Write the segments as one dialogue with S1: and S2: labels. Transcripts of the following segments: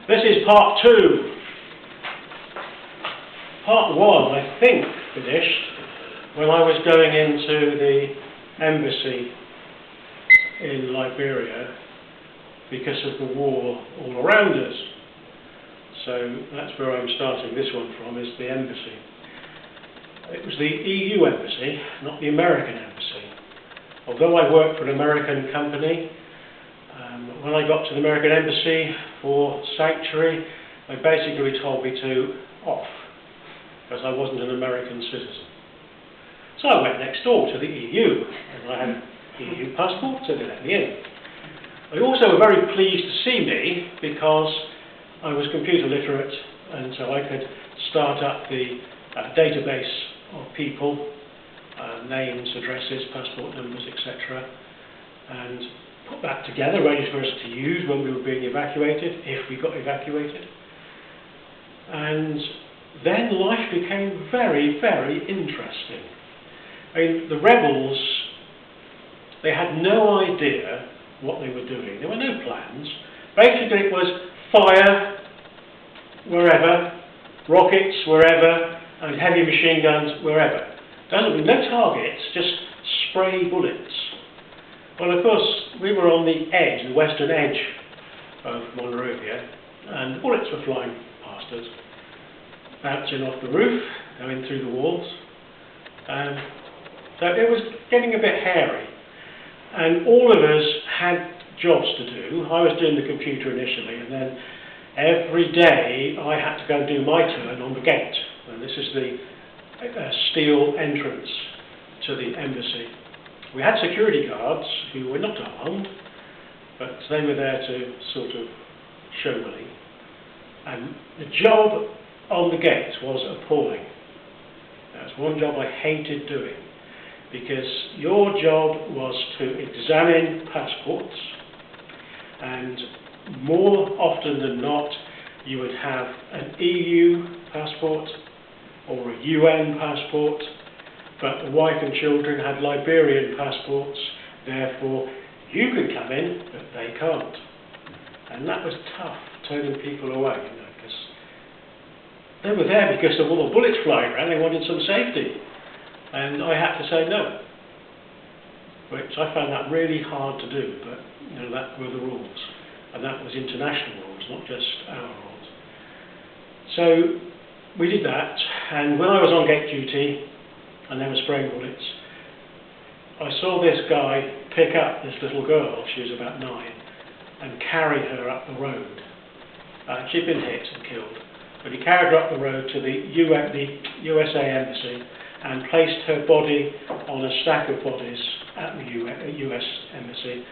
S1: This is part 2. Part 1, I think, finished when I was going into the embassy in Liberia because of the war all around us. So that's where I'm starting this one from, is the embassy. It was the EU embassy, not the American embassy. Although I worked for an American company, when I got to the American embassy for sanctuary, they basically told me to off, because I wasn't an American citizen. So I went next door to the EU, and I had an EU passport, so they let me in. They also were very pleased to see me, because I was computer literate, and so I could start up the database of people, names, addresses, passport numbers, etc., and put that together, ready for us to use when we were being evacuated, if we got evacuated. And then life became very, very interesting. I mean, the rebels, they had no idea what they were doing. There were no plans. Basically it was fire wherever, rockets wherever, and heavy machine guns wherever. No targets, just spray bullets. Well, of course, we were on the edge, the western edge of Monrovia, and bullets were flying past us, bouncing off the roof, going through the walls. So it was getting a bit hairy. And all of us had jobs to do. I was doing the computer initially, and then every day I had to go and do my turn on the gate. And this is the steel entrance to the embassy. We had security guards who were not armed, but they were there to sort of show willing. And the job on the gate was appalling. That's one job I hated doing, because your job was to examine passports, and more often than not you would have an EU passport or a UN passport, but the wife and children had Liberian passports, therefore you can come in, but they can't. And that was tough, turning people away, because they were there because of all the bullets flying around. They wanted some safety, and I had to say no, which I found that really hard to do, but that were the rules, and that was international rules, not just our rules. So we did that, and when I was on gate duty and they were spraying bullets, I saw this guy pick up this little girl, she was about 9, and carry her up the road. She'd been hit and killed, but he carried her up the road to the USA embassy and placed her body on a stack of bodies at the US embassy,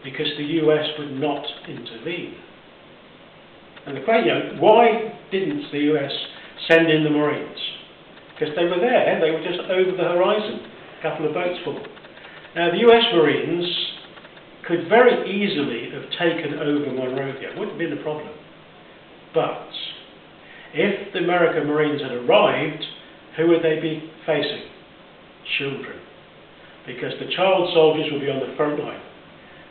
S1: because the US would not intervene. And the question, why didn't the US send in the Marines? Because they were there, they were just over the horizon, a couple of boats full. Now the US Marines could very easily have taken over Monrovia, it wouldn't have been a problem. But if the American Marines had arrived, who would they be facing? Children. Because the child soldiers would be on the front line.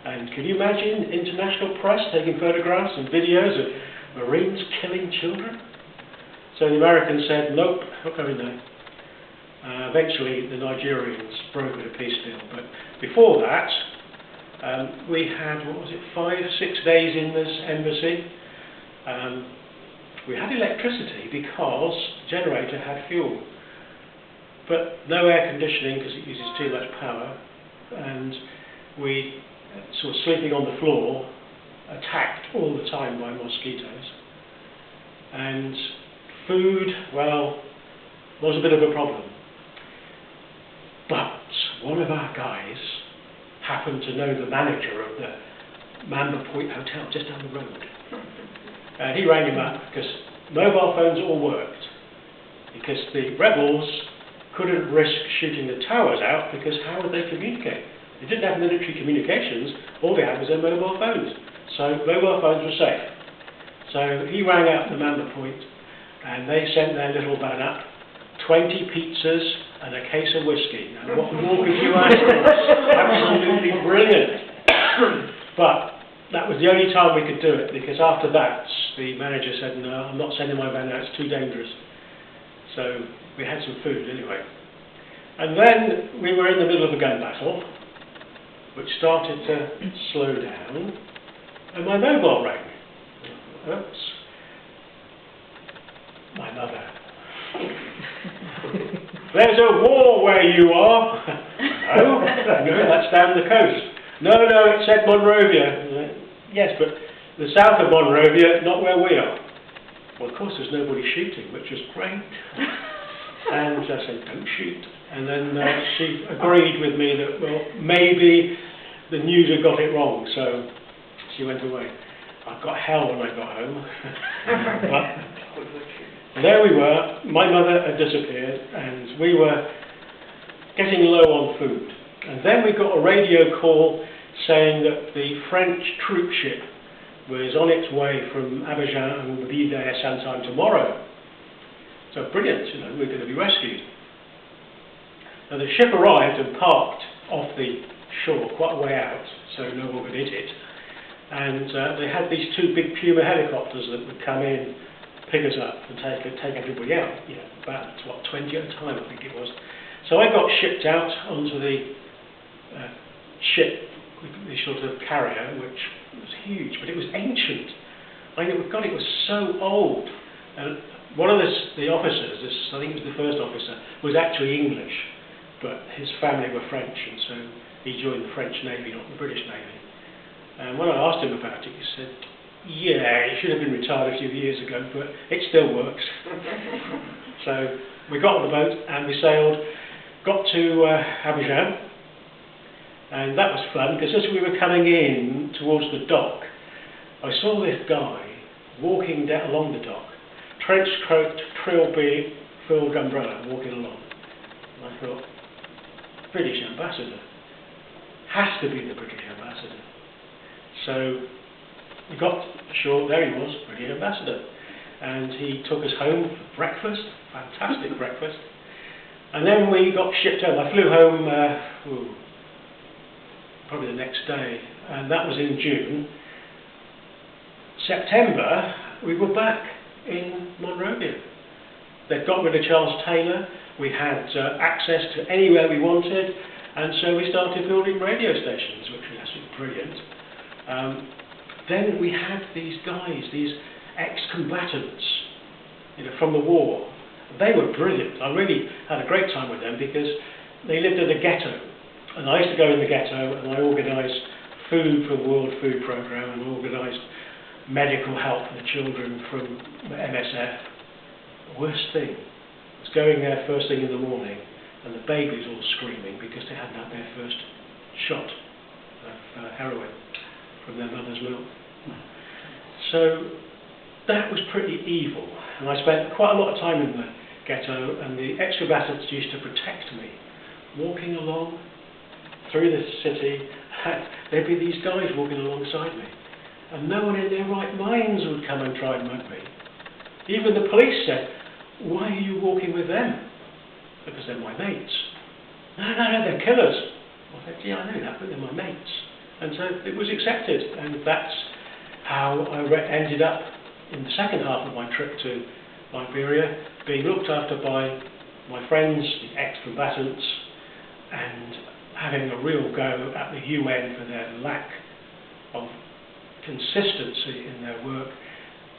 S1: And can you imagine international press taking photographs and videos of Marines killing children? So the Americans said, nope, not coming there. Eventually the Nigerians brokered a peace deal, but before that we had, 5-6 days in this embassy. We had electricity because the generator had fuel, but no air conditioning because it uses too much power, and we sort of sleeping on the floor, attacked all the time by mosquitoes. And food, well, was a bit of a problem. But one of our guys happened to know the manager of the Mamba Point Hotel just down the road. And he rang him up, because mobile phones all worked, because the rebels couldn't risk shooting the towers out, because how would they communicate? They didn't have military communications, all they had was their mobile phones. So mobile phones were safe. So he rang up the Mamba Point, and they sent their little van up, 20 pizzas and a case of whiskey. Now what more could you ask for? Absolutely brilliant. But that was the only time we could do it, because after that the manager said, no, I'm not sending my van out, it's too dangerous. So we had some food anyway. And then we were in the middle of a gun battle, which started to slow down, and my mobile rang. Oops. My mother. There's a war where you are. No, that's down the coast. No, it said Monrovia. Yes, but the south of Monrovia, not where we are. Well, of course, there's nobody shooting, which was great. And I said, don't shoot. And then she agreed with me that, well, maybe the news had got it wrong, so she went away. I got hell when I got home. But there we were. My mother had disappeared, and we were getting low on food. And then we got a radio call saying that the French troop ship was on its way from Abidjan and would be there sometime tomorrow. So brilliant, we're going to be rescued. Now the ship arrived and parked off the shore, quite a way out, so no one could hit it. And they had these two big Puma helicopters that would come in, pick us up and take everybody out, about 20 at a time I think it was. So I got shipped out onto the ship, the sort of carrier, which was huge, but it was ancient. God, it was so old. And one of the officers, I think it was the first officer, was actually English, but his family were French, and so he joined the French Navy, not the British Navy. And when I asked him about it, he said, yeah, he should have been retired a few years ago, but it still works. So we got on the boat and we sailed, got to Abidjan, and that was fun, because as we were coming in towards the dock, I saw this guy walking down along the dock, trench coat, trilby, filled umbrella, walking along. And I thought, British ambassador. Has to be the British ambassador. So we got ashore, there he was, British ambassador. And he took us home for breakfast, fantastic breakfast. And then we got shipped home. I flew home probably the next day, and that was in June. September, we were back in Monrovia. They'd got rid of Charles Taylor. We had access to anywhere we wanted, and so we started building radio stations, which was absolutely brilliant. Then we had these guys, these ex-combatants, from the war. They were brilliant. I really had a great time with them because they lived in a ghetto. And I used to go in the ghetto and I organised food for the World Food Programme and organised medical help for the children from the MSF. The worst thing was going there first thing in the morning and the babies all screaming because they hadn't had their first shot of heroin from their mother's milk. So that was pretty evil, and I spent quite a lot of time in the ghetto, and the ex-combatants used to protect me. Walking along through the city, there'd be these guys walking alongside me, and no one in their right minds would come and try and mug me. Even the police said, why are you walking with them? Because they're my mates. No, they're killers. I said, yeah, I know that, but they're my mates. And so it was accepted, and that's how I ended up in the second half of my trip to Liberia, being looked after by my friends, the ex-combatants, and having a real go at the UN for their lack of consistency in their work,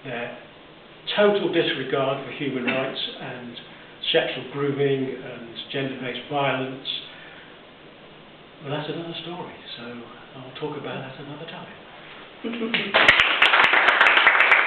S1: their total disregard for human rights and sexual grooming and gender-based violence. Well, that's another story, so I'll talk about that another time.